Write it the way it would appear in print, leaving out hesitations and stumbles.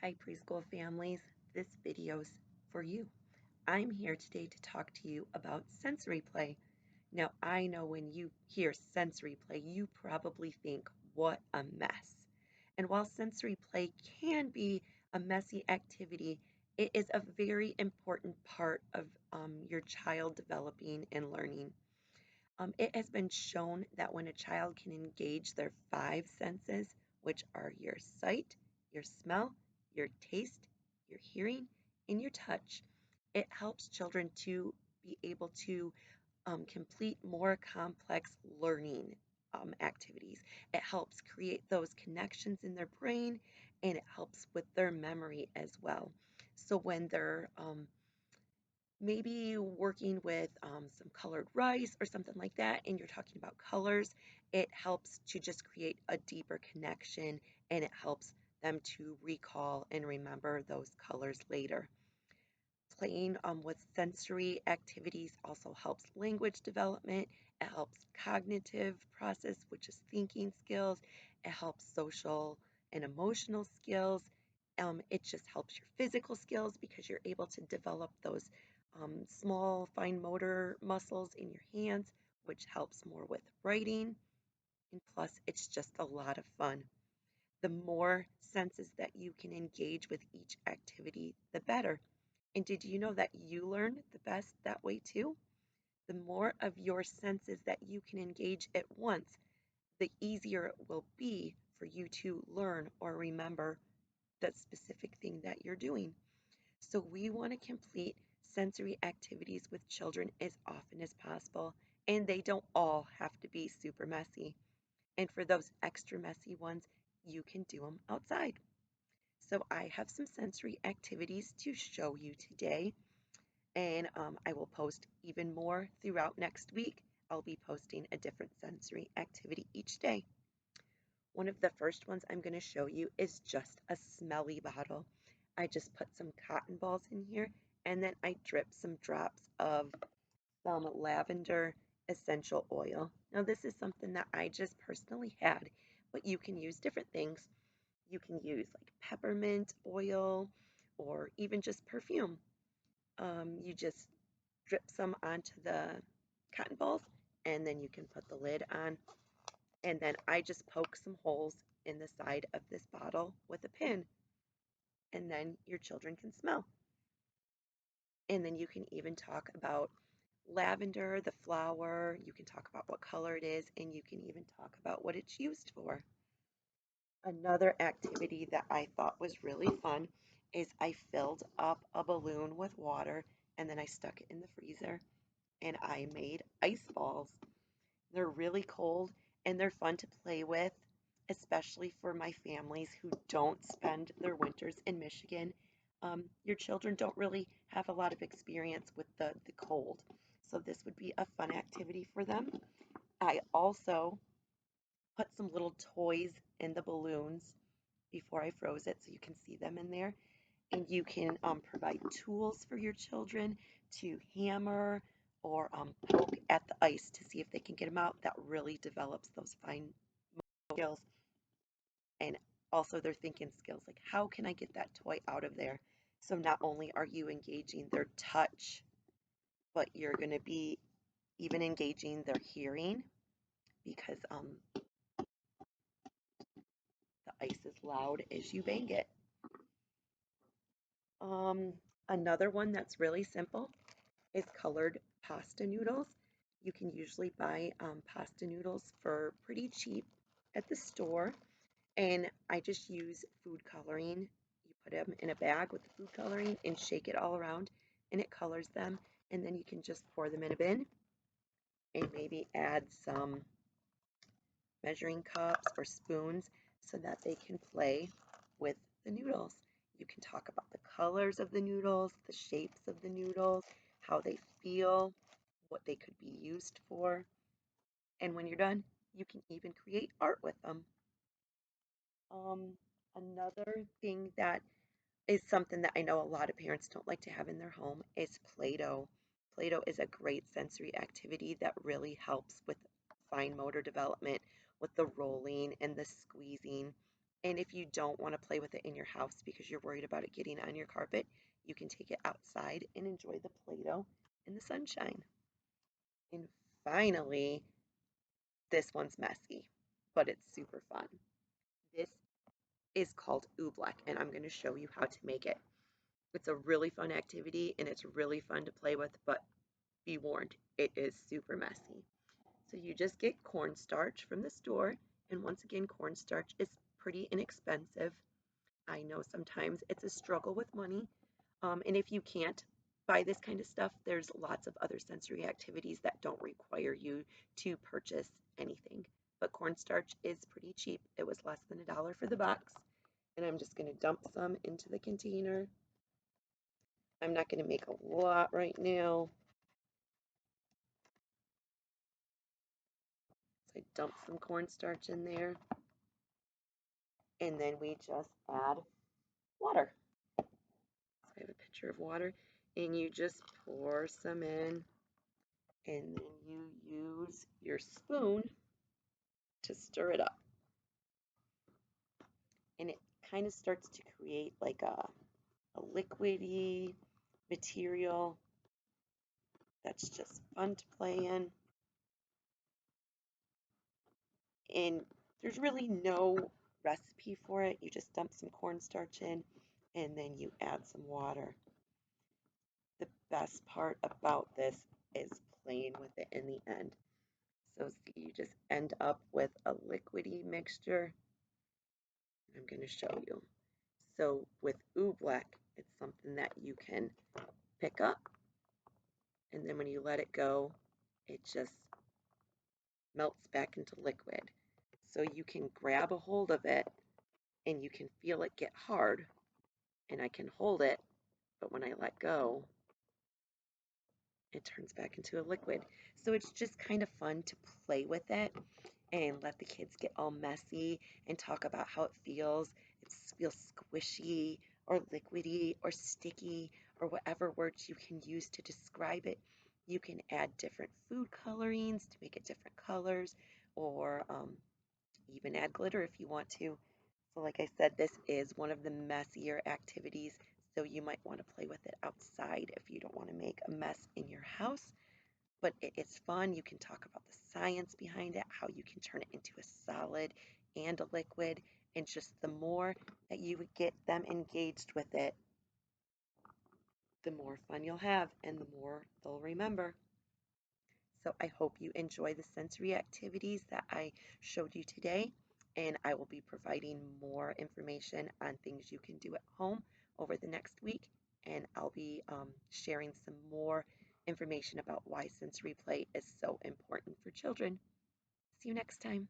Hi, preschool families. This video's for you. I'm here today to talk to you about sensory play. Now, I know when you hear sensory play, you probably think, what a mess. And while sensory play can be a messy activity, it is a very important part of your child developing and learning. It has been shown that when a child can engage their five senses, which are your sight, your smell, your taste, your hearing, and your touch, it helps children to be able to complete more complex learning activities. It helps create those connections in their brain and it helps with their memory as well. So when they're maybe working with some colored rice or something like that, and you're talking about colors, it helps to just create a deeper connection and it helps them to recall and remember those colors later. Playing with sensory activities also helps language development. It helps cognitive process, which is thinking skills. It helps social and emotional skills. It just helps your physical skills because you're able to develop those small, fine motor muscles in your hands, which helps more with writing. And plus, it's just a lot of fun. The more senses that you can engage with each activity, the better. And did you know that you learn the best that way too? The more of your senses that you can engage at once, the easier it will be for you to learn or remember that specific thing that you're doing. So we want to complete sensory activities with children as often as possible, and they don't all have to be super messy. And for those extra messy ones, you can do them outside. So I have some sensory activities to show you today, and I will post even more throughout next week. I'll be posting a different sensory activity each day. One of the first ones I'm going to show you is just a smelly bottle. I just put some cotton balls in here and then I drip some drops of some lavender essential oil. Now, this is something that I just personally had, but you can use different things. You can use like peppermint oil or even just perfume. You just drip some onto the cotton balls and then you can put the lid on. And then I just poke some holes in the side of this bottle with a pin and then your children can smell. And then you can even talk about lavender, the flower, you can talk about what color it is, and you can even talk about what it's used for. Another activity that I thought was really fun is I filled up a balloon with water and then I stuck it in the freezer and I made ice balls. They're really cold and they're fun to play with, especially for my families who don't spend their winters in Michigan. Your children don't really have a lot of experience with the cold, so this would be a fun activity for them. I also put some little toys in the balloons before I froze it so you can see them in there. And you can provide tools for your children to hammer or poke at the ice to see if they can get them out. That really develops those fine skills and also their thinking skills. Like, how can I get that toy out of there? So not only are you engaging their touch, but you're going to be even engaging their hearing because the ice is loud as you bang it. Um, Another one that's really simple is colored pasta noodles. You can usually buy pasta noodles for pretty cheap at the store, and I just use food coloring. You put them in a bag with the food coloring and shake it all around, and it colors them, and then you can just pour them in a bin and maybe add some measuring cups or spoons so that they can play with the noodles. You can talk about the colors of the noodles, the shapes of the noodles, how they feel, what they could be used for. And when you're done, you can even create art with them. Um, Another thing that is something that I know a lot of parents don't like to have in their home is Play-Doh. Play-Doh is a great sensory activity that really helps with fine motor development, with the rolling and the squeezing. And if you don't want to play with it in your house because you're worried about it getting on your carpet, you can take it outside and enjoy the Play-Doh in the sunshine. And finally, this one's messy, but it's super fun. This is called Oobleck, and I'm going to show you how to make it. It's a really fun activity and it's really fun to play with, but be warned, it is super messy. So you just get cornstarch from the store, and once again, cornstarch is pretty inexpensive. I know sometimes it's a struggle with money, and if you can't buy this kind of stuff, there's lots of other sensory activities that don't require you to purchase anything. But cornstarch is pretty cheap. It was less than $1 for the box, and I'm just going to dump some into the container. I'm not going to make a lot right now. So I dump some cornstarch in there, and then we just add water. So I have a pitcher of water, and you just pour some in, and then you use your spoon to stir it up. And it kind of starts to create like a liquidy material that's just fun to play in. And there's really no recipe for it. You just dump some cornstarch in and then you add some water. The best part about this is playing with it in the end. So see, you just end up with a liquidy mixture. I'm going to show you. So with Oobleck, it's something that you can pick up, and then when you let it go, it just melts back into liquid. So you can grab a hold of it and you can feel it get hard, and I can hold it, but when I let go, it turns back into a liquid. So it's just kind of fun to play with it and let the kids get all messy and talk about how it feels. It feels squishy or liquidy or sticky or whatever words you can use to describe it. You can add different food colorings to make it different colors, or even add glitter if you want to. So like I said, this is one of the messier activities, so you might want to play with it outside if you don't want to make a mess in your house. But it's fun. You can talk about the science behind it, how you can turn it into a solid and a liquid. And just the more that you would get them engaged with it, the more fun you'll have and the more they'll remember. So I hope you enjoy the sensory activities that I showed you today, and I will be providing more information on things you can do at home over the next week, and I'll be sharing some more information about why sensory play is so important for children. See you next time.